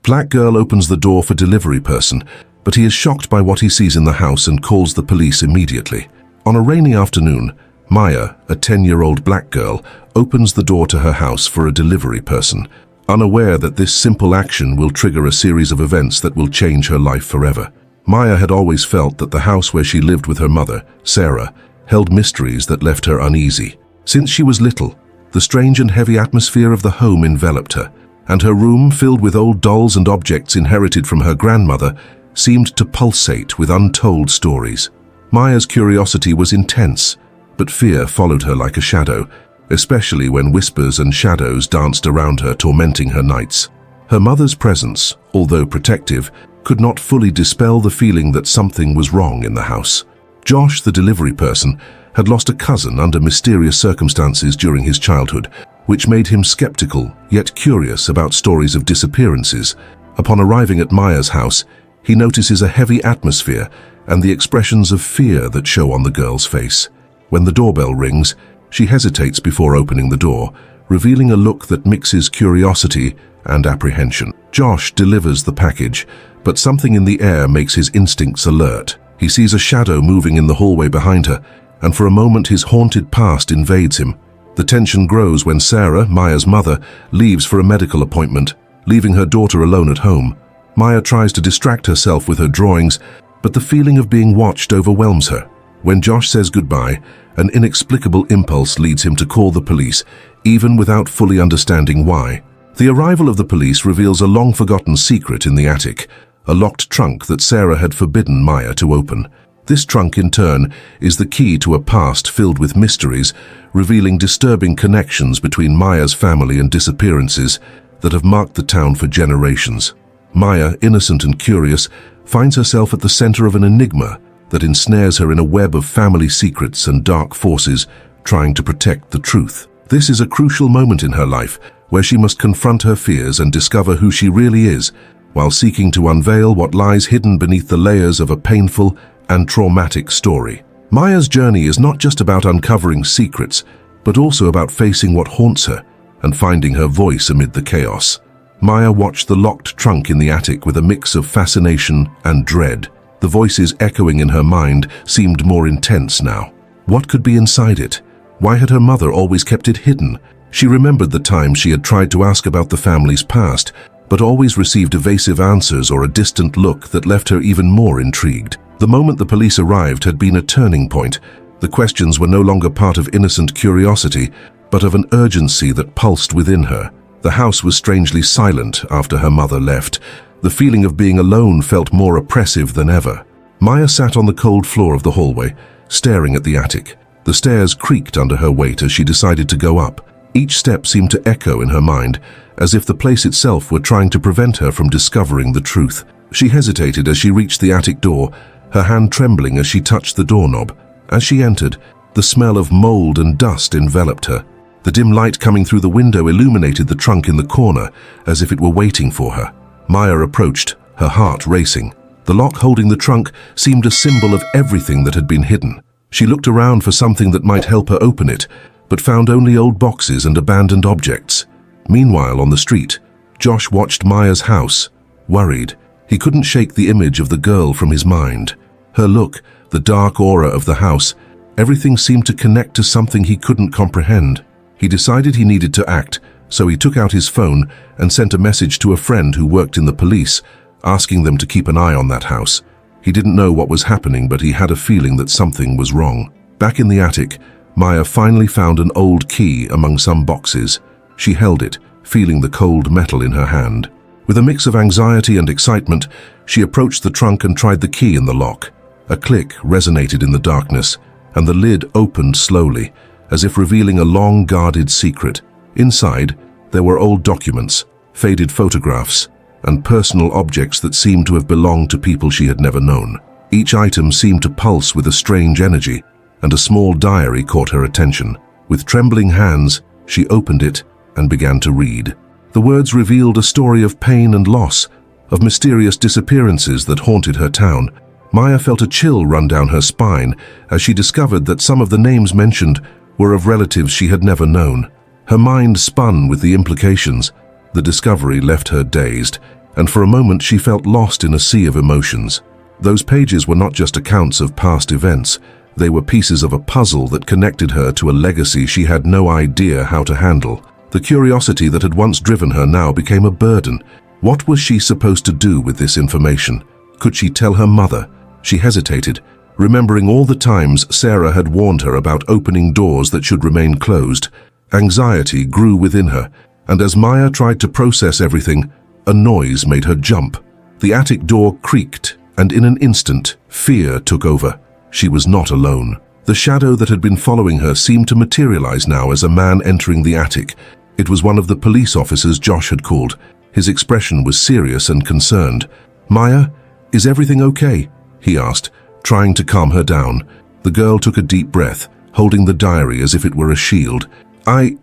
Black girl opens the door for delivery person, but he is shocked by what he sees in the house and calls the police immediately. On a rainy afternoon, Maya, a 10-year-old black girl, opens the door to her house for a delivery person, unaware that this simple action will trigger a series of events that will change her life forever. Maya had always felt that the house where she lived with her mother, Sarah, held mysteries that left her uneasy. Since she was little, the strange and heavy atmosphere of the home enveloped her, and her room, filled with old dolls and objects inherited from her grandmother, seemed to pulsate with untold stories. Maya's curiosity was intense, but fear followed her like a shadow, especially when whispers and shadows danced around her, tormenting her nights. Her mother's presence, although protective, could not fully dispel the feeling that something was wrong in the house. Josh, the delivery person, had lost a cousin under mysterious circumstances during his childhood, which made him skeptical yet curious about stories of disappearances. Upon arriving at Maya's house, he notices a heavy atmosphere and the expressions of fear that show on the girl's face. When the doorbell rings, she hesitates before opening the door, revealing a look that mixes curiosity and apprehension. Josh delivers the package, but something in the air makes his instincts alert. He sees a shadow moving in the hallway behind her, and for a moment his haunted past invades him. The tension grows when Sarah, Maya's mother, leaves for a medical appointment, leaving her daughter alone at home. Maya tries to distract herself with her drawings, but the feeling of being watched overwhelms her. When Josh says goodbye, an inexplicable impulse leads him to call the police, even without fully understanding why. The arrival of the police reveals a long-forgotten secret in the attic, a locked trunk that Sarah had forbidden Maya to open. This trunk, in turn, is the key to a past filled with mysteries, revealing disturbing connections between Maya's family and disappearances that have marked the town for generations. Maya, innocent and curious, finds herself at the center of an enigma that ensnares her in a web of family secrets and dark forces trying to protect the truth. This is a crucial moment in her life where she must confront her fears and discover who she really is, while seeking to unveil what lies hidden beneath the layers of a painful and traumatic story. Maya's journey is not just about uncovering secrets, but also about facing what haunts her and finding her voice amid the chaos. Maya watched the locked trunk in the attic with a mix of fascination and dread. The voices echoing in her mind seemed more intense now. What could be inside it? Why had her mother always kept it hidden? She remembered the times she had tried to ask about the family's past, but always received evasive answers or a distant look that left her even more intrigued. The moment the police arrived had been a turning point. The questions were no longer part of innocent curiosity, but of an urgency that pulsed within her. The house was strangely silent after her mother left. The feeling of being alone felt more oppressive than ever. Maya sat on the cold floor of the hallway, staring at the attic. The stairs creaked under her weight as she decided to go up. Each step seemed to echo in her mind, as if the place itself were trying to prevent her from discovering the truth. She hesitated as she reached the attic door, her hand trembling as she touched the doorknob. As she entered, the smell of mold and dust enveloped her. The dim light coming through the window illuminated the trunk in the corner, as if it were waiting for her. Maya approached, her heart racing. The lock holding the trunk seemed a symbol of everything that had been hidden. She looked around for something that might help her open it, but found only old boxes and abandoned objects. Meanwhile, on the street, Josh watched Maya's house, worried. He couldn't shake the image of the girl from his mind. Her look, the dark aura of the house, everything seemed to connect to something he couldn't comprehend. He decided he needed to act, so he took out his phone and sent a message to a friend who worked in the police, asking them to keep an eye on that house. He didn't know what was happening, but he had a feeling that something was wrong. Back in the attic, Maya finally found an old key among some boxes. She held it, feeling the cold metal in her hand. With a mix of anxiety and excitement, she approached the trunk and tried the key in the lock. A click resonated in the darkness, and the lid opened slowly, as if revealing a long-guarded secret. Inside, there were old documents, faded photographs, and personal objects that seemed to have belonged to people she had never known. Each item seemed to pulse with a strange energy, and a small diary caught her attention. With trembling hands, she opened it and began to read. The words revealed a story of pain and loss, of mysterious disappearances that haunted her town. Maya felt a chill run down her spine as she discovered that some of the names mentioned were of relatives she had never known. Her mind spun with the implications. The discovery left her dazed. and for a moment she felt lost in a sea of emotions. Those pages were not just accounts of past events, they were pieces of a puzzle that connected her to a legacy she had no idea how to handle. The curiosity that had once driven her now became a burden. What was she supposed to do with this information? Could she tell her mother? She hesitated, remembering all the times Sarah had warned her about opening doors that should remain closed. Anxiety grew within her, and as Maya tried to process everything, a noise made her jump. The attic door creaked, and in an instant, fear took over. She was not alone. The shadow that had been following her seemed to materialize now as a man entering the attic. It was one of the police officers Josh had called. His expression was serious and concerned. "Maya, is everything okay?" he asked, trying to calm her down. The girl took a deep breath, holding the diary as if it were a shield. I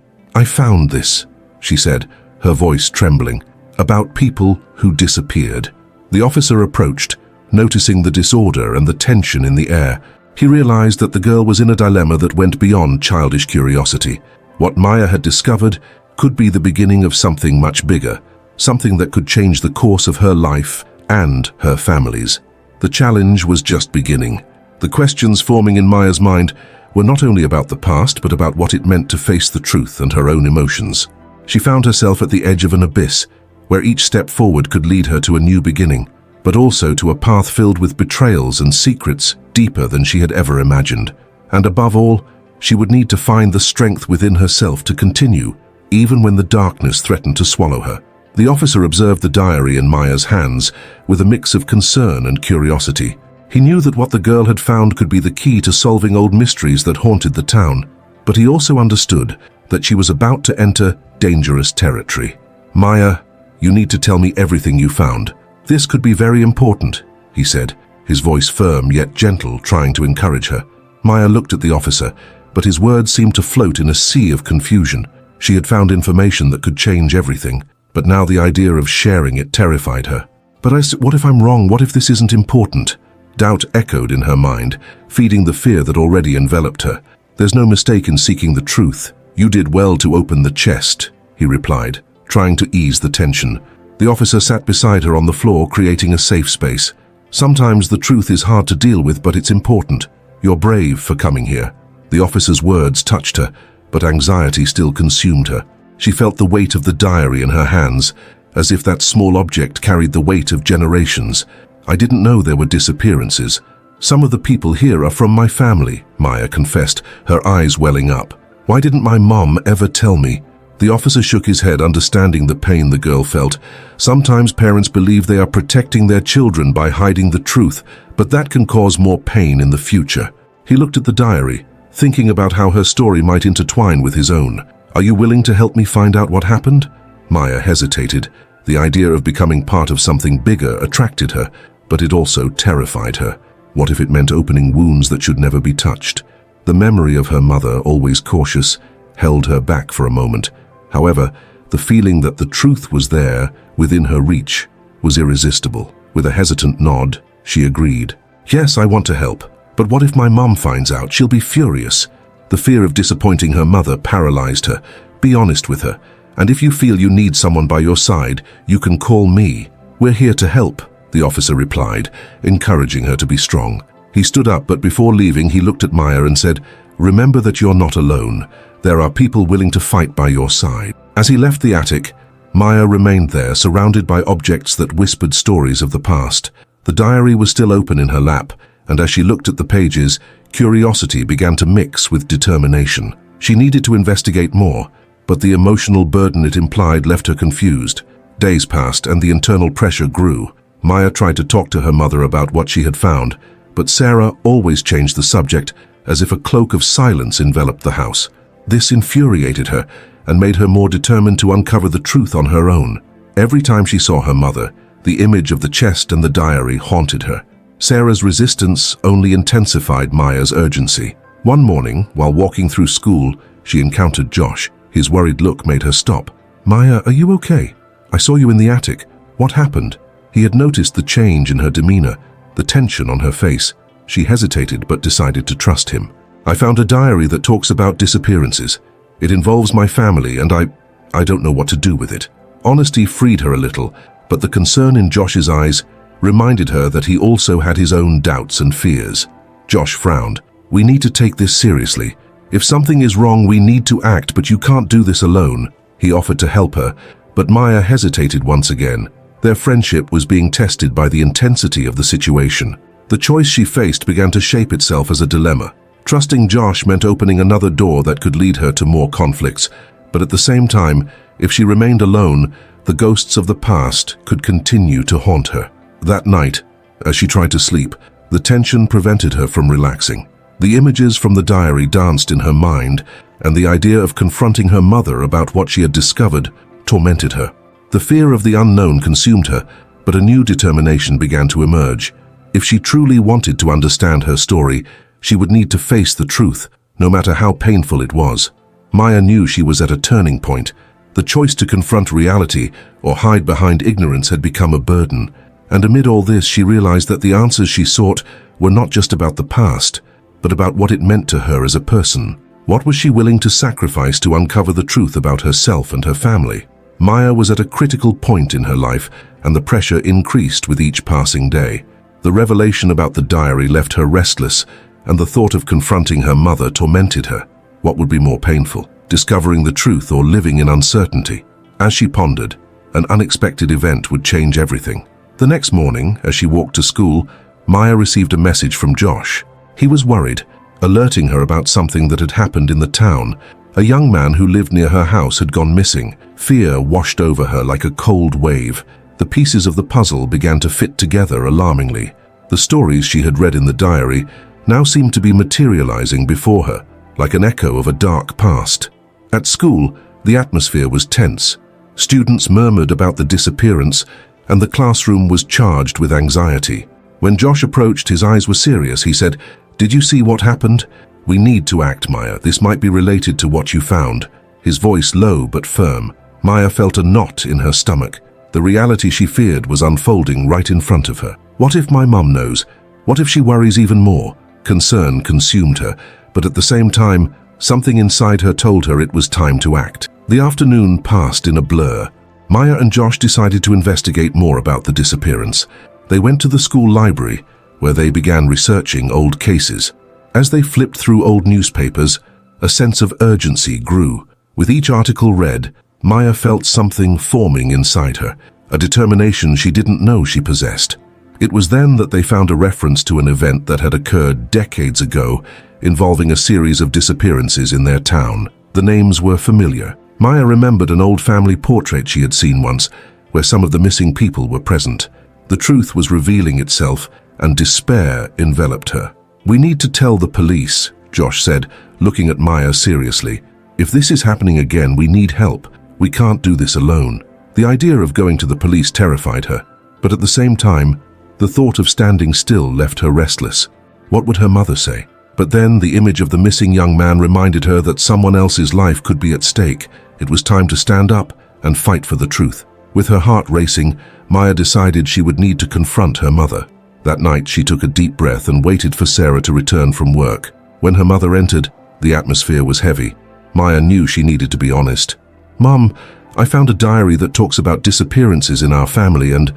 found this," she said, her voice trembling, "about people who disappeared." The officer approached, noticing the disorder and the tension in the air. He realized that the girl was in a dilemma that went beyond childish curiosity. What Maya had discovered could be the beginning of something much bigger, something that could change the course of her life and her family's. The challenge was just beginning. The questions forming in Maya's mind were not only about the past, but about what it meant to face the truth and her own emotions. She found herself at the edge of an abyss, where each step forward could lead her to a new beginning, but also to a path filled with betrayals and secrets deeper than she had ever imagined. And above all, she would need to find the strength within herself to continue, even when the darkness threatened to swallow her. The officer observed the diary in Maya's hands with a mix of concern and curiosity. He knew that what the girl had found could be the key to solving old mysteries that haunted the town, but he also understood that she was about to enter dangerous territory. "Maya, you need to tell me everything you found. This could be very important," he said, his voice firm yet gentle, trying to encourage her. Maya looked at the officer, but his words seemed to float in a sea of confusion. She had found information that could change everything, but now the idea of sharing it terrified her. "But what if I'm wrong? What if this isn't important?" Doubt echoed in her mind, feeding the fear that already enveloped her. "There's no mistake in seeking the truth. You did well to open the chest," he replied, trying to ease the tension. The officer sat beside her on the floor, creating a safe space. "Sometimes the truth is hard to deal with, but it's important. You're brave for coming here." The officer's words touched her, but anxiety still consumed her. She felt the weight of the diary in her hands, as if that small object carried the weight of generations. "I didn't know there were disappearances. Some of the people here are from my family," Maya confessed, her eyes welling up. "Why didn't my mom ever tell me?" The officer shook his head, understanding the pain the girl felt. Sometimes parents believe they are protecting their children by hiding the truth, but that can cause more pain in the future. He looked at the diary, thinking about how her story might intertwine with his own. "Are you willing to help me find out what happened?" Maya hesitated. The idea of becoming part of something bigger attracted her, but it also terrified her. What if it meant opening wounds that should never be touched? The memory of her mother, always cautious, held her back for a moment. However, the feeling that the truth was there, within her reach, was irresistible. With a hesitant nod, she agreed. "Yes, I want to help. But what if my mom finds out? She'll be furious." The fear of disappointing her mother paralyzed her. "Be honest with her. And if you feel you need someone by your side, you can call me. We're here to help," the officer replied, encouraging her to be strong. He stood up, but before leaving, he looked at Maya and said, "Remember that you're not alone. There are people willing to fight by your side." As he left the attic, Maya remained there, surrounded by objects that whispered stories of the past. The diary was still open in her lap, and as she looked at the pages, curiosity began to mix with determination. She needed to investigate more, but the emotional burden it implied left her confused. Days passed, and the internal pressure grew. Maya tried to talk to her mother about what she had found, but Sarah always changed the subject, as if a cloak of silence enveloped the house. This infuriated her and made her more determined to uncover the truth on her own. Every time she saw her mother, the image of the chest and the diary haunted her. Sarah's resistance only intensified Maya's urgency. One morning, while walking through school, she encountered Josh. His worried look made her stop. "Maya, are you okay? I saw you in the attic. What happened?" He had noticed the change in her demeanor, the tension on her face. She hesitated but decided to trust him. "I found a diary that talks about disappearances. It involves my family, and I don't know what to do with it." Honesty freed her a little, But the concern in Josh's eyes reminded her that he also had his own doubts and fears. Josh frowned. "We need to take this seriously. If something is wrong, we need to act, but you can't do this alone." He offered to help her, but Maya hesitated once again. Their friendship was being tested by the intensity of the situation. The choice she faced began to shape itself as a dilemma. Trusting Josh meant opening another door that could lead her to more conflicts, but at the same time, if she remained alone, the ghosts of the past could continue to haunt her. That night, as she tried to sleep, the tension prevented her from relaxing. The images from the diary danced in her mind, and the idea of confronting her mother about what she had discovered tormented her. The fear of the unknown consumed her, but a new determination began to emerge. If she truly wanted to understand her story, she would need to face the truth, no matter how painful it was. Maya knew she was at a turning point. The choice to confront reality or hide behind ignorance had become a burden. And amid all this, she realized that the answers she sought were not just about the past, but about what it meant to her as a person. What was she willing to sacrifice to uncover the truth about herself and her family? Maya was at a critical point in her life, and the pressure increased with each passing day. The revelation about the diary left her restless, and the thought of confronting her mother tormented her. What would be more painful, discovering the truth or living in uncertainty? As she pondered, an unexpected event would change everything. The next morning, as she walked to school, Maya received a message from Josh. He was worried, alerting her about something that had happened in the town. A young man who lived near her house had gone missing. Fear washed over her like a cold wave. The pieces of the puzzle began to fit together alarmingly. The stories she had read in the diary now seemed to be materializing before her, like an echo of a dark past. At school, the atmosphere was tense. Students murmured about the disappearance, and the classroom was charged with anxiety. When Josh approached, his eyes were serious. He said, "Did you see what happened? We need to act, Maya. This might be related to what you found." His voice low but firm. Maya felt a knot in her stomach. The reality she feared was unfolding right in front of her. What if my mum knows? What if she worries even more? Concern consumed her, but at the same time, something inside her told her it was time to act. The afternoon passed in a blur. Maya and Josh decided to investigate more about the disappearance. They went to the school library, where they began researching old cases. As they flipped through old newspapers, a sense of urgency grew. With each article read, Maya felt something forming inside her, a determination she didn't know she possessed. It was then that they found a reference to an event that had occurred decades ago, involving a series of disappearances in their town. The names were familiar. Maya remembered an old family portrait she had seen once, where some of the missing people were present. The truth was revealing itself, and despair enveloped her. "We need to tell the police," Josh said, looking at Maya seriously. "If this is happening again, we need help. We can't do this alone." The idea of going to the police terrified her, but at the same time, the thought of standing still left her restless. What would her mother say? But then the image of the missing young man reminded her that someone else's life could be at stake. It was time to stand up and fight for the truth. With her heart racing, Maya decided she would need to confront her mother. That night, she took a deep breath and waited for Sarah to return from work. When her mother entered, the atmosphere was heavy. Maya knew she needed to be honest. "Mum, I found a diary that talks about disappearances in our family and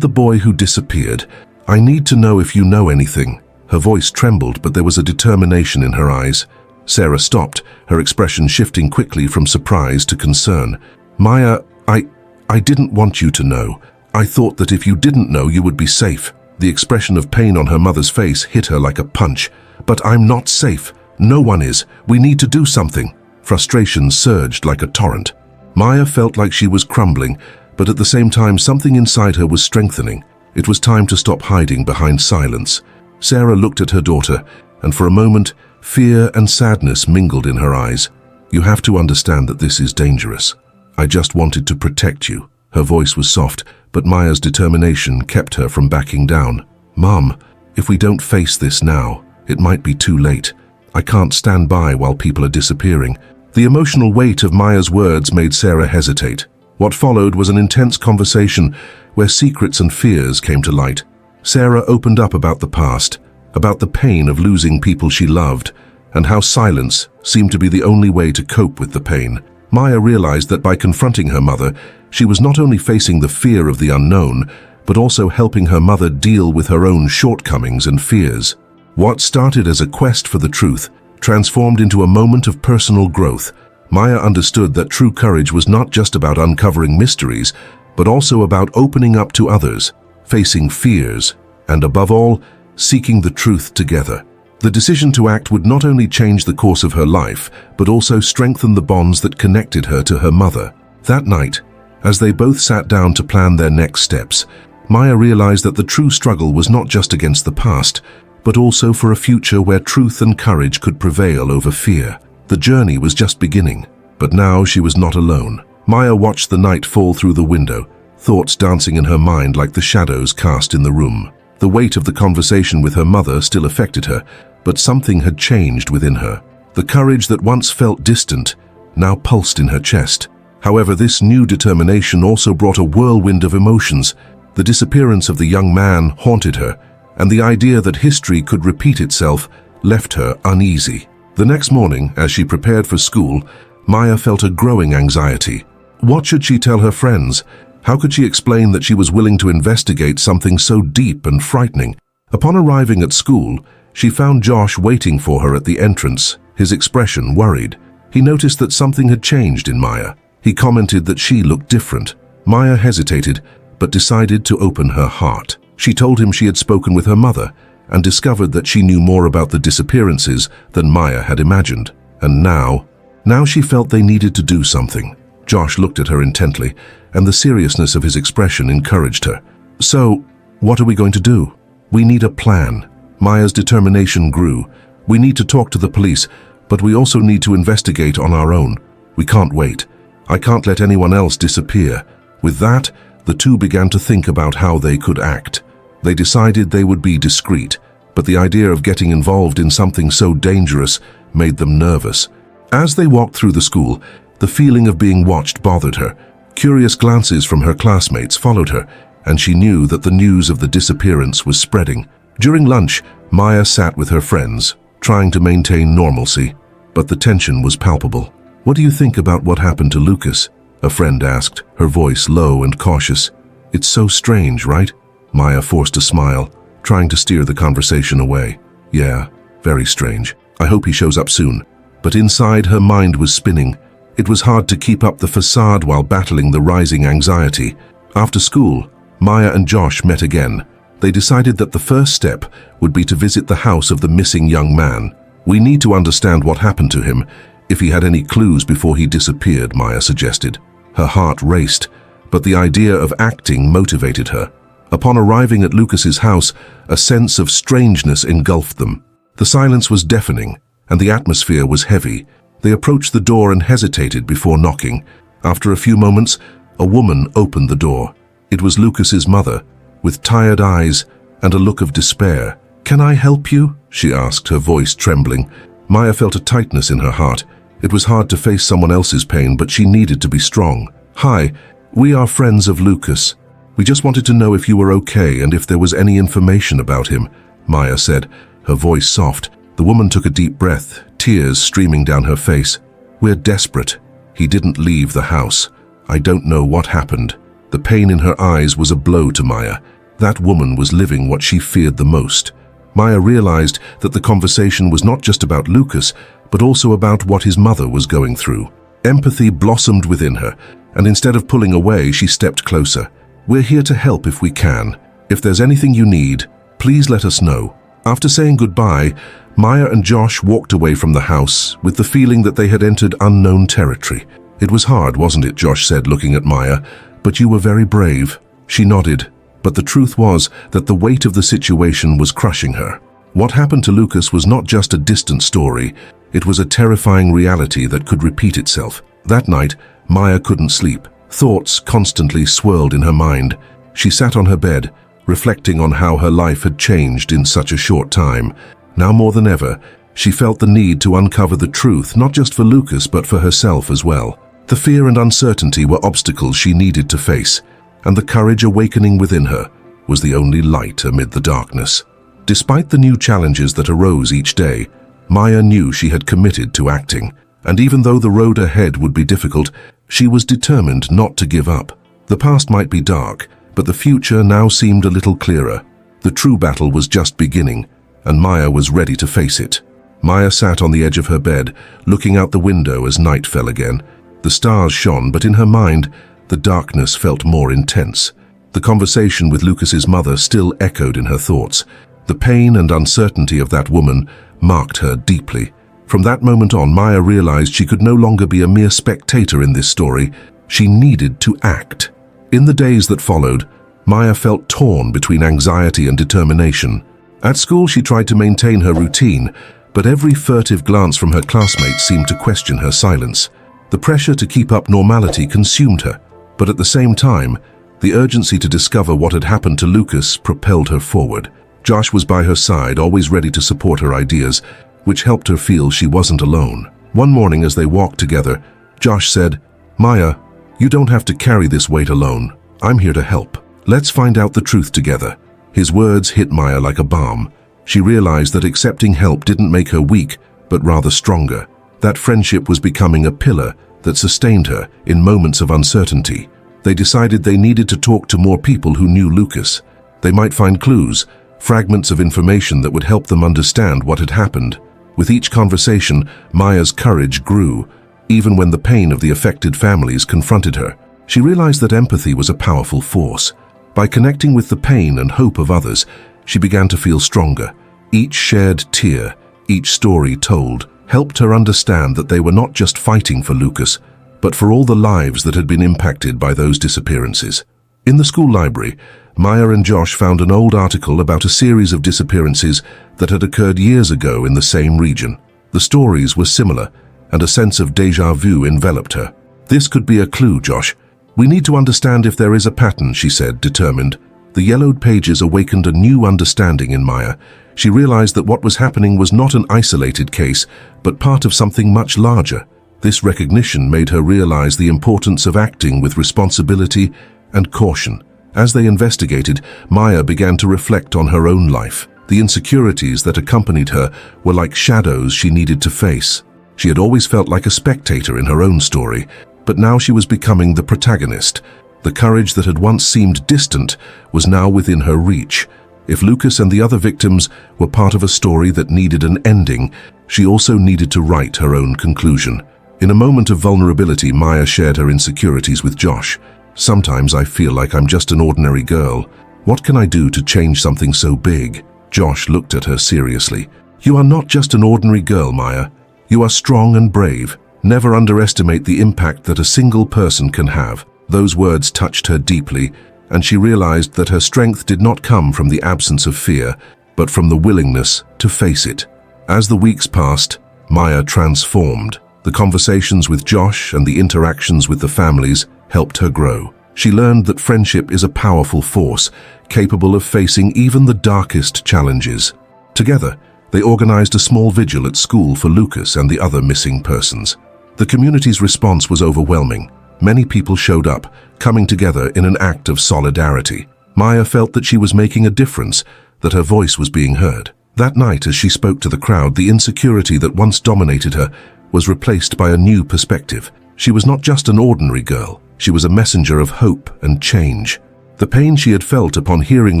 the boy who disappeared. I need to know if you know anything." Her voice trembled, but there was a determination in her eyes. Sarah stopped, her expression shifting quickly from surprise to concern. "Maya, I didn't want you to know. I thought that if you didn't know, you would be safe." The expression of pain on her mother's face hit her like a punch. "But I'm not safe. No one is. We need to do something." Frustration surged like a torrent. Maya felt like she was crumbling, but at the same time something inside her was strengthening. It was time to stop hiding behind silence. Sarah looked at her daughter, and for a moment, fear and sadness mingled in her eyes. "You have to understand that this is dangerous. I just wanted to protect you." Her voice was soft, but Maya's determination kept her from backing down. "Mom, if we don't face this now, it might be too late. I can't stand by while people are disappearing." The emotional weight of Maya's words made Sarah hesitate. What followed was an intense conversation where secrets and fears came to light. Sarah opened up about the past, about the pain of losing people she loved, and how silence seemed to be the only way to cope with the pain. Maya realized that by confronting her mother, She was not only facing the fear of the unknown, but also helping her mother deal with her own shortcomings and fears. What started as a quest for the truth transformed into a moment of personal growth. Maya understood that true courage was not just about uncovering mysteries, but also about opening up to others, facing fears, and above all, seeking the truth together. The decision to act would not only change the course of her life, but also strengthen the bonds that connected her to her mother. That night, as they both sat down to plan their next steps, Maya realized that the true struggle was not just against the past, but also for a future where truth and courage could prevail over fear. The journey was just beginning, but now she was not alone. Maya watched the night fall through the window, thoughts dancing in her mind like the shadows cast in the room. The weight of the conversation with her mother still affected her, but something had changed within her. The courage that once felt distant now pulsed in her chest. However, this new determination also brought a whirlwind of emotions. The disappearance of the young man haunted her, and the idea that history could repeat itself left her uneasy. The next morning, as she prepared for school, Maya felt a growing anxiety. What should she tell her friends? How could she explain that she was willing to investigate something so deep and frightening? Upon arriving at school, she found Josh waiting for her at the entrance, his expression worried. He noticed that something had changed in Maya. He commented that she looked different. Maya hesitated, but decided to open her heart. She told him she had spoken with her mother and discovered that she knew more about the disappearances than Maya had imagined. And now she felt they needed to do something. Josh looked at her intently, and the seriousness of his expression encouraged her. "So, what are we going to do?" "We need a plan." Maya's determination grew. "We need to talk to the police, but we also need to investigate on our own. We can't wait. I can't let anyone else disappear." With that, the two began to think about how they could act. They decided they would be discreet, but the idea of getting involved in something so dangerous made them nervous. As they walked through the school, the feeling of being watched bothered her. Curious glances from her classmates followed her, and she knew that the news of the disappearance was spreading. During lunch, Maya sat with her friends, trying to maintain normalcy, but the tension was palpable. "What do you think about what happened to Lucas?" a friend asked, her voice low and cautious. "It's so strange, right?" Maya forced a smile, trying to steer the conversation away. "Yeah, very strange. I hope he shows up soon." But inside, her mind was spinning. It was hard to keep up the facade while battling the rising anxiety. After school, Maya and Josh met again. They decided that the first step would be to visit the house of the missing young man. "We need to understand what happened to him, if he had any clues before he disappeared," Maya suggested. Her heart raced, but the idea of acting motivated her. Upon arriving at Lucas's house, a sense of strangeness engulfed them. The silence was deafening, and the atmosphere was heavy. They approached the door and hesitated before knocking. After a few moments, a woman opened the door. It was Lucas's mother, with tired eyes and a look of despair. "Can I help you?" she asked, her voice trembling. Maya felt a tightness in her heart. It was hard to face someone else's pain, but she needed to be strong. "Hi, we are friends of Lucas. We just wanted to know if you were okay and if there was any information about him," Maya said, her voice soft. The woman took a deep breath, tears streaming down her face. "We're desperate. He didn't leave the house. I don't know what happened." The pain in her eyes was a blow to Maya. That woman was living what she feared the most. Maya realized that the conversation was not just about Lucas, but also about what his mother was going through. Empathy blossomed within her, and instead of pulling away, she stepped closer. "We're here to help if we can. If there's anything you need, please let us know." After saying goodbye, Maya and Josh walked away from the house with the feeling that they had entered unknown territory. "It was hard, wasn't it?" Josh said, looking at Maya. "But you were very brave." She nodded, but the truth was that the weight of the situation was crushing her. What happened to Lucas was not just a distant story, it was a terrifying reality that could repeat itself. That night, Maya couldn't sleep. Thoughts constantly swirled in her mind. She sat on her bed, reflecting on how her life had changed in such a short time. Now more than ever, she felt the need to uncover the truth, not just for Lucas, but for herself as well. The fear and uncertainty were obstacles she needed to face, and the courage awakening within her was the only light amid the darkness. Despite the new challenges that arose each day, Maya knew she had committed to acting, and even though the road ahead would be difficult, she was determined not to give up. The past might be dark, but the future now seemed a little clearer. The true battle was just beginning, and Maya was ready to face it. Maya sat on the edge of her bed, looking out the window as night fell again. The stars shone, but in her mind, the darkness felt more intense. The conversation with Lucas's mother still echoed in her thoughts. The pain and uncertainty of that woman marked her deeply. From that moment on, Maya realized she could no longer be a mere spectator in this story. She needed to act. In the days that followed, Maya felt torn between anxiety and determination. At school, she tried to maintain her routine, but every furtive glance from her classmates seemed to question her silence. The pressure to keep up normality consumed her, but at the same time, the urgency to discover what had happened to Lucas propelled her forward. Josh was by her side, always ready to support her ideas, which helped her feel she wasn't alone. One morning as they walked together, Josh said, "Maya, you don't have to carry this weight alone. I'm here to help. Let's find out the truth together." His words hit Maya like a balm. She realized that accepting help didn't make her weak, but rather stronger. That friendship was becoming a pillar that sustained her in moments of uncertainty. They decided they needed to talk to more people who knew Lucas. They might find clues, fragments of information that would help them understand what had happened. With each conversation, Maya's courage grew, even when the pain of the affected families confronted her. She realized that empathy was a powerful force. By connecting with the pain and hope of others, she began to feel stronger. Each shared tear, each story told, helped her understand that they were not just fighting for Lucas, but for all the lives that had been impacted by those disappearances. In the school library, Maya and Josh found an old article about a series of disappearances that had occurred years ago in the same region. The stories were similar, and a sense of déjà vu enveloped her. "This could be a clue, Josh. We need to understand if there is a pattern," she said, determined. The yellowed pages awakened a new understanding in Maya. She realized that what was happening was not an isolated case, but part of something much larger. This recognition made her realize the importance of acting with responsibility and caution. As they investigated, Maya began to reflect on her own life. The insecurities that accompanied her were like shadows she needed to face. She had always felt like a spectator in her own story, but now she was becoming the protagonist. The courage that had once seemed distant was now within her reach. If Lucas and the other victims were part of a story that needed an ending, she also needed to write her own conclusion. In a moment of vulnerability, Maya shared her insecurities with Josh. "Sometimes I feel like I'm just an ordinary girl. What can I do to change something so big?" Josh looked at her seriously. "You are not just an ordinary girl, Maya. You are strong and brave. Never underestimate the impact that a single person can have." Those words touched her deeply, and she realized that her strength did not come from the absence of fear, but from the willingness to face it. As the weeks passed, Maya transformed. The conversations with Josh and the interactions with the families helped her grow. She learned that friendship is a powerful force, capable of facing even the darkest challenges. Together, they organized a small vigil at school for Lucas and the other missing persons. The community's response was overwhelming. Many people showed up, coming together in an act of solidarity. Maya felt that she was making a difference, that her voice was being heard. That night, as she spoke to the crowd, the insecurity that once dominated her was replaced by a new perspective. She was not just an ordinary girl. She was a messenger of hope and change. The pain she had felt upon hearing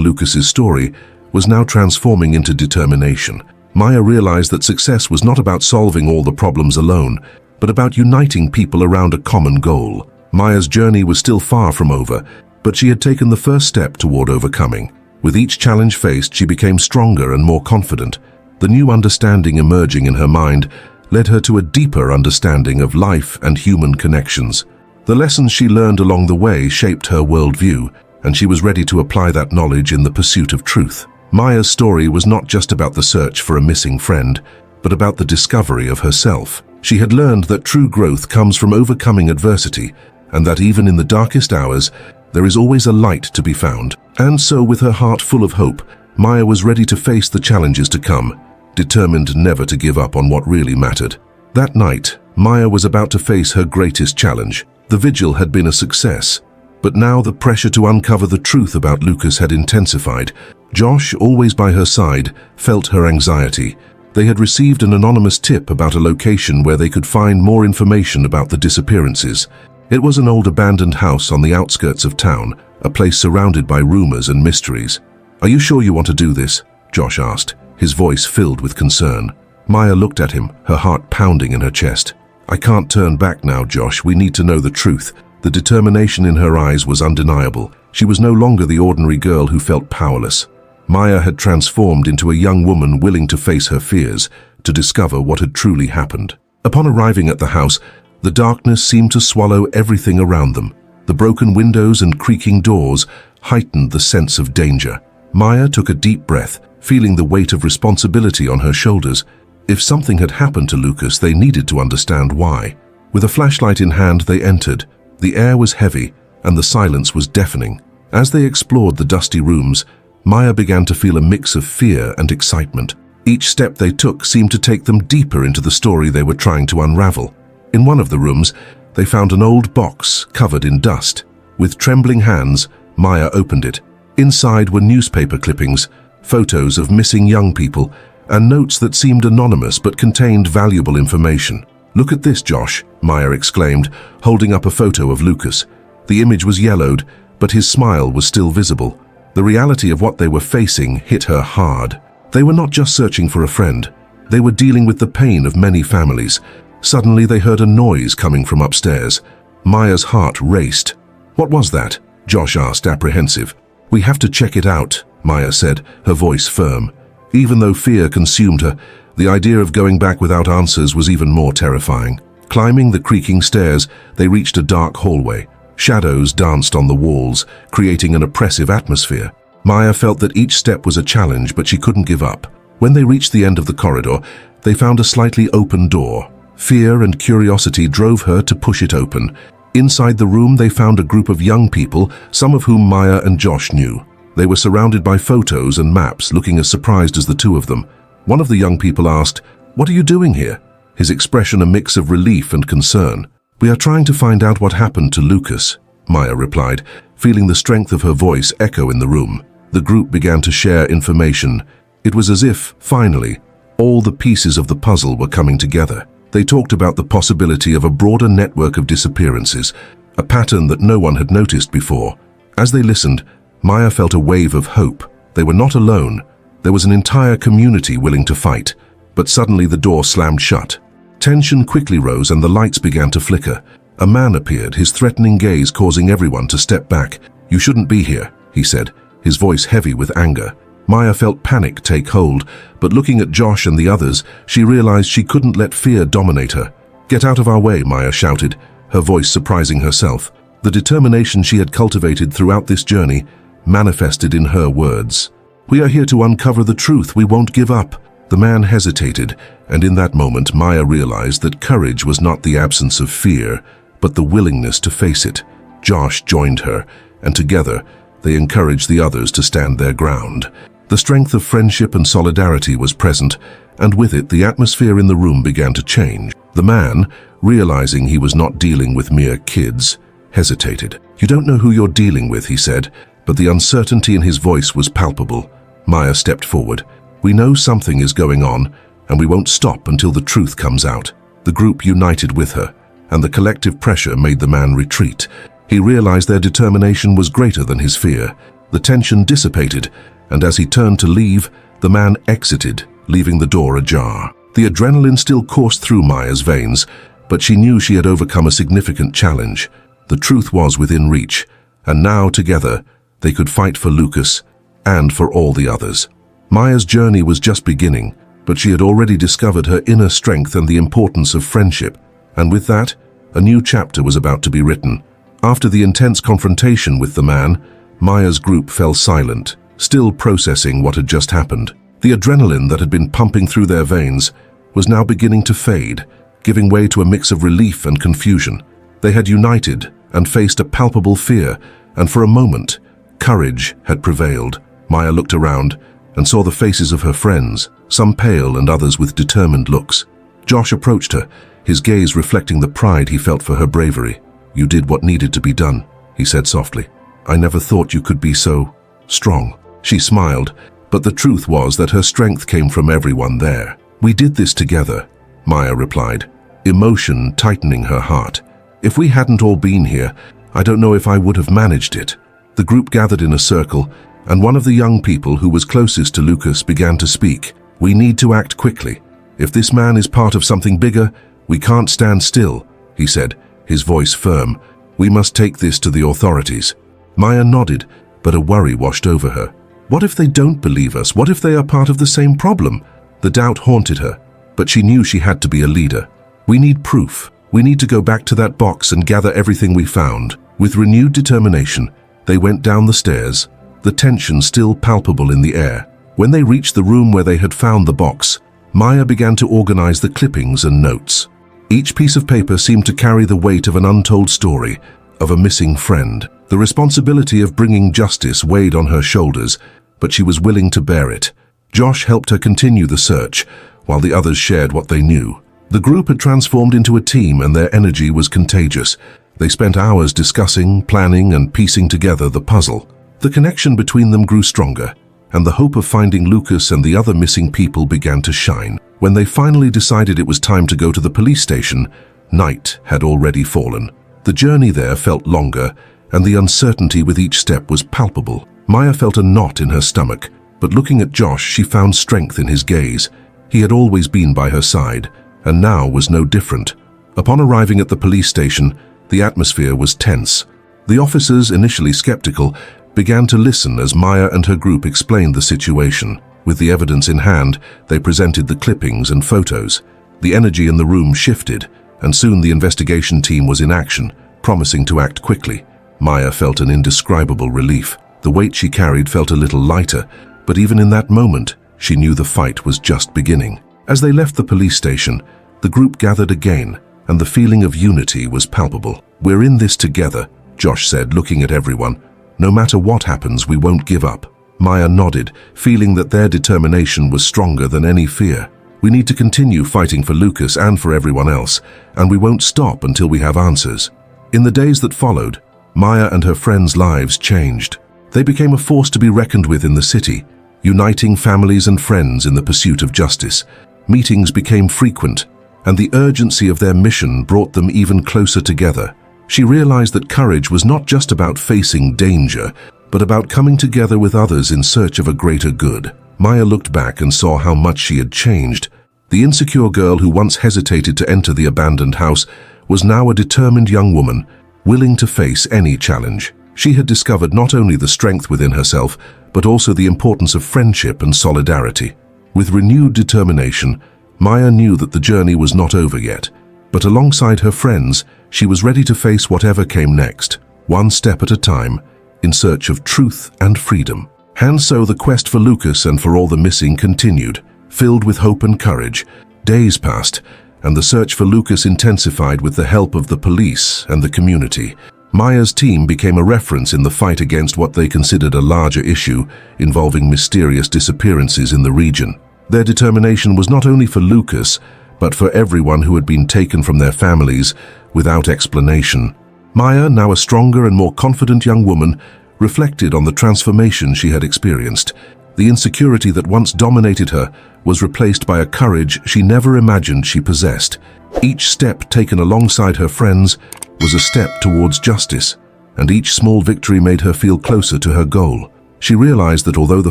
Lucas's story was now transforming into determination. Maya realized that success was not about solving all the problems alone, but about uniting people around a common goal. Maya's journey was still far from over, but she had taken the first step toward overcoming. With each challenge faced, she became stronger and more confident. The new understanding emerging in her mind led her to a deeper understanding of life and human connections. The lessons she learned along the way shaped her worldview, and she was ready to apply that knowledge in the pursuit of truth. Maya's story was not just about the search for a missing friend, but about the discovery of herself. She had learned that true growth comes from overcoming adversity, and that even in the darkest hours, there is always a light to be found. And so, with her heart full of hope, Maya was ready to face the challenges to come, determined never to give up on what really mattered. That night, Maya was about to face her greatest challenge. The vigil had been a success, but now the pressure to uncover the truth about Lucas had intensified. Josh, always by her side, felt her anxiety. They had received an anonymous tip about a location where they could find more information about the disappearances. It was an old abandoned house on the outskirts of town, a place surrounded by rumors and mysteries. "Are you sure you want to do this?" Josh asked, his voice filled with concern. Maya looked at him, her heart pounding in her chest. "I can't turn back now, Josh. We need to know the truth." The determination in her eyes was undeniable. She was no longer the ordinary girl who felt powerless. Maya had transformed into a young woman willing to face her fears, to discover what had truly happened. Upon arriving at the house, the darkness seemed to swallow everything around them. The broken windows and creaking doors heightened the sense of danger. Maya took a deep breath, feeling the weight of responsibility on her shoulders. If something had happened to Lucas, they needed to understand why. With a flashlight in hand, they entered. The air was heavy, and the silence was deafening. As they explored the dusty rooms, Maya began to feel a mix of fear and excitement. Each step they took seemed to take them deeper into the story they were trying to unravel. In one of the rooms, they found an old box covered in dust. With trembling hands, Maya opened it. Inside were newspaper clippings, photos of missing young people, and notes that seemed anonymous but contained valuable information. "Look at this, Josh," Maya exclaimed, holding up a photo of Lucas. The image was yellowed, but his smile was still visible. The reality of what they were facing hit her hard. They were not just searching for a friend. They were dealing with the pain of many families. Suddenly they heard a noise coming from upstairs. Maya's heart raced. "What was that?" Josh asked, apprehensive. "We have to check it out," Maya said, her voice firm. Even though fear consumed her, the idea of going back without answers was even more terrifying. Climbing the creaking stairs, they reached a dark hallway. Shadows danced on the walls, creating an oppressive atmosphere. Maya felt that each step was a challenge, but she couldn't give up. When they reached the end of the corridor, they found a slightly open door. Fear and curiosity drove her to push it open. Inside the room, they found a group of young people, some of whom Maya and Josh knew. They were surrounded by photos and maps, looking as surprised as the two of them. One of the young people asked, "What are you doing here?" His expression a mix of relief and concern. "We are trying to find out what happened to Lucas," Maya replied, feeling the strength of her voice echo in the room. The group began to share information. It was as if, finally, all the pieces of the puzzle were coming together. They talked about the possibility of a broader network of disappearances, a pattern that no one had noticed before. As they listened, Maya felt a wave of hope. They were not alone. There was an entire community willing to fight. But suddenly the door slammed shut. Tension quickly rose and the lights began to flicker. A man appeared, his threatening gaze causing everyone to step back. "You shouldn't be here," he said, his voice heavy with anger. Maya felt panic take hold, but looking at Josh and the others, she realized she couldn't let fear dominate her. "Get out of our way," Maya shouted, her voice surprising herself. The determination she had cultivated throughout this journey manifested in her words. "We are here to uncover the truth. We won't give up." The man hesitated, and in that moment Maya realized that courage was not the absence of fear, but the willingness to face it. Josh joined her, and together they encouraged the others to stand their ground. The strength of friendship and solidarity was present, and with it the atmosphere in the room began to change. The man, realizing he was not dealing with mere kids, hesitated. "You don't know who you're dealing with," he said, but the uncertainty in his voice was palpable. Maya stepped forward. "We know something is going on, and we won't stop until the truth comes out." The group united with her, and the collective pressure made the man retreat. He realized their determination was greater than his fear. The tension dissipated, and as he turned to leave, the man exited, leaving the door ajar. The adrenaline still coursed through Maya's veins, but she knew she had overcome a significant challenge. The truth was within reach, and now, together, they could fight for Lucas and for all the others. Maya's journey was just beginning, but she had already discovered her inner strength and the importance of friendship, and with that, a new chapter was about to be written. After the intense confrontation with the man, Maya's group fell silent, still processing what had just happened. The adrenaline that had been pumping through their veins was now beginning to fade, giving way to a mix of relief and confusion. They had united and faced a palpable fear, and for a moment, courage had prevailed. Maya looked around and saw the faces of her friends, some pale and others with determined looks. Josh approached her, his gaze reflecting the pride he felt for her bravery. "You did what needed to be done," he said softly. "I never thought you could be so strong." She smiled, but the truth was that her strength came from everyone there. "We did this together," Maya replied, emotion tightening her heart. If we hadn't all been here, I don't know if I would have managed it." The group gathered in a circle, and one of the young people who was closest to Lucas began to speak. "We need to act quickly. If this man is part of something bigger, we can't stand still," he said, his voice firm. "We must take this to the authorities." Maya nodded, but a worry washed over her. What if they don't believe us? What if they are part of the same problem? The doubt haunted her, but she knew she had to be a leader. "We need proof. We need to go back to that box and gather everything we found." With renewed determination, they went down the stairs, the tension still palpable in the air. When they reached the room where they had found the box, Maya began to organize the clippings and notes. Each piece of paper seemed to carry the weight of an untold story, of a missing friend. The responsibility of bringing justice weighed on her shoulders, but she was willing to bear it. Josh helped her continue the search, while the others shared what they knew. The group had transformed into a team, and their energy was contagious. They spent hours discussing, planning, and piecing together the puzzle. The connection between them grew stronger, and the hope of finding Lucas and the other missing people began to shine. When they finally decided it was time to go to the police station, night had already fallen. The journey there felt longer, and the uncertainty with each step was palpable. Maya felt a knot in her stomach, but looking at Josh, she found strength in his gaze. He had always been by her side, and now was no different. Upon arriving at the police station, the atmosphere was tense. The officers, initially skeptical, began to listen as Maya and her group explained the situation. With the evidence in hand, they presented the clippings and photos. The energy in the room shifted, and soon the investigation team was in action, promising to act quickly. Maya felt an indescribable relief. The weight she carried felt a little lighter, but even in that moment, she knew the fight was just beginning. As they left the police station, the group gathered again, and the feeling of unity was palpable. "We're in this together," Josh said, looking at everyone. "No matter what happens, we won't give up." Maya nodded, feeling that their determination was stronger than any fear. "We need to continue fighting for Lucas and for everyone else, and we won't stop until we have answers." In the days that followed, Maya and her friends' lives changed. They became a force to be reckoned with in the city, uniting families and friends in the pursuit of justice. Meetings became frequent, and the urgency of their mission brought them even closer together. She realized that courage was not just about facing danger, but about coming together with others in search of a greater good. Maya looked back and saw how much she had changed. The insecure girl who once hesitated to enter the abandoned house was now a determined young woman, willing to face any challenge. She had discovered not only the strength within herself, but also the importance of friendship and solidarity. With renewed determination, Maya knew that the journey was not over yet, but alongside her friends, she was ready to face whatever came next, one step at a time, in search of truth and freedom. And so the quest for Lucas and for all the missing continued, filled with hope and courage. Days passed, and the search for Lucas intensified with the help of the police and the community. Maya's team became a reference in the fight against what they considered a larger issue involving mysterious disappearances in the region. Their determination was not only for Lucas, but for everyone who had been taken from their families without explanation. Maya, now a stronger and more confident young woman, reflected on the transformation she had experienced. The insecurity that once dominated her was replaced by a courage she never imagined she possessed. Each step taken alongside her friends was a step towards justice, and each small victory made her feel closer to her goal. She realized that although the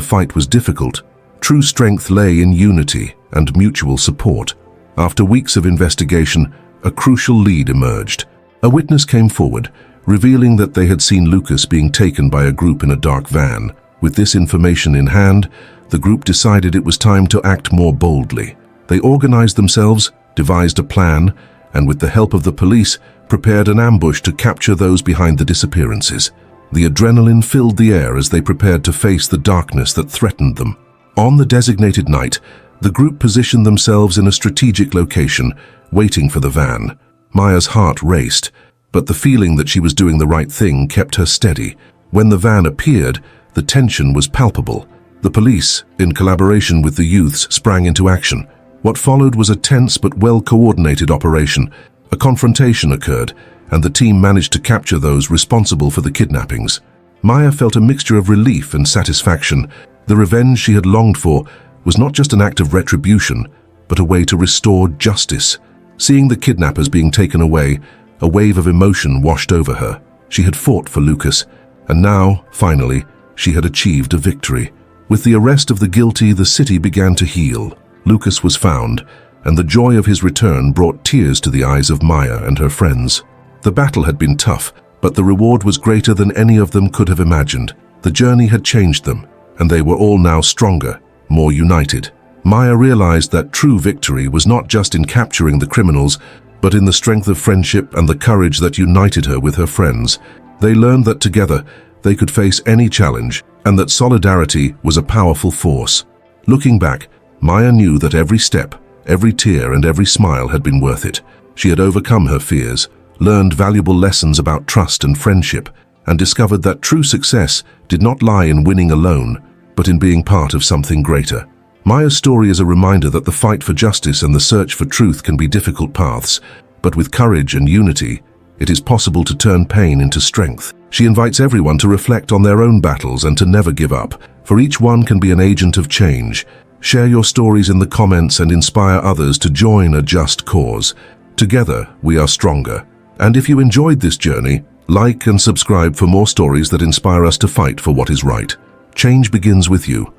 fight was difficult, true strength lay in unity and mutual support. After weeks of investigation, a crucial lead emerged. A witness came forward, revealing that they had seen Lucas being taken by a group in a dark van. With this information in hand, the group decided it was time to act more boldly. They organized themselves, devised a plan, and with the help of the police, prepared an ambush to capture those behind the disappearances. The adrenaline filled the air as they prepared to face the darkness that threatened them. On the designated night, the group positioned themselves in a strategic location, waiting for the van. Maya's heart raced, but the feeling that she was doing the right thing kept her steady. When the van appeared, the tension was palpable. The police, in collaboration with the youths, sprang into action. What followed was a tense but well-coordinated operation. A confrontation occurred, and the team managed to capture those responsible for the kidnappings. Maya felt a mixture of relief and satisfaction. The revenge she had longed for was not just an act of retribution, but a way to restore justice. Seeing the kidnappers being taken away, A wave of emotion washed over her. She had fought for Lucas, and now, finally, she had achieved a victory. With the arrest of the guilty, the city began to heal. Lucas was found, and the joy of his return brought tears to the eyes of Maya and her friends. The battle had been tough, but the reward was greater than any of them could have imagined. The journey had changed them, and they were all now stronger, more united. Maya realized that true victory was not just in capturing the criminals, but in the strength of friendship and the courage that united her with her friends. They learned that together they could face any challenge, and that solidarity was a powerful force. Looking back, Maya knew that every step, every tear, and every smile had been worth it. She had overcome her fears, learned valuable lessons about trust and friendship, and discovered that true success did not lie in winning alone, but in being part of something greater. Maya's story is a reminder that the fight for justice and the search for truth can be difficult paths, but with courage and unity, it is possible to turn pain into strength. She invites everyone to reflect on their own battles and to never give up, for each one can be an agent of change. Share your stories in the comments and inspire others to join a just cause. Together, we are stronger. And if you enjoyed this journey, like and subscribe for more stories that inspire us to fight for what is right. Change begins with you.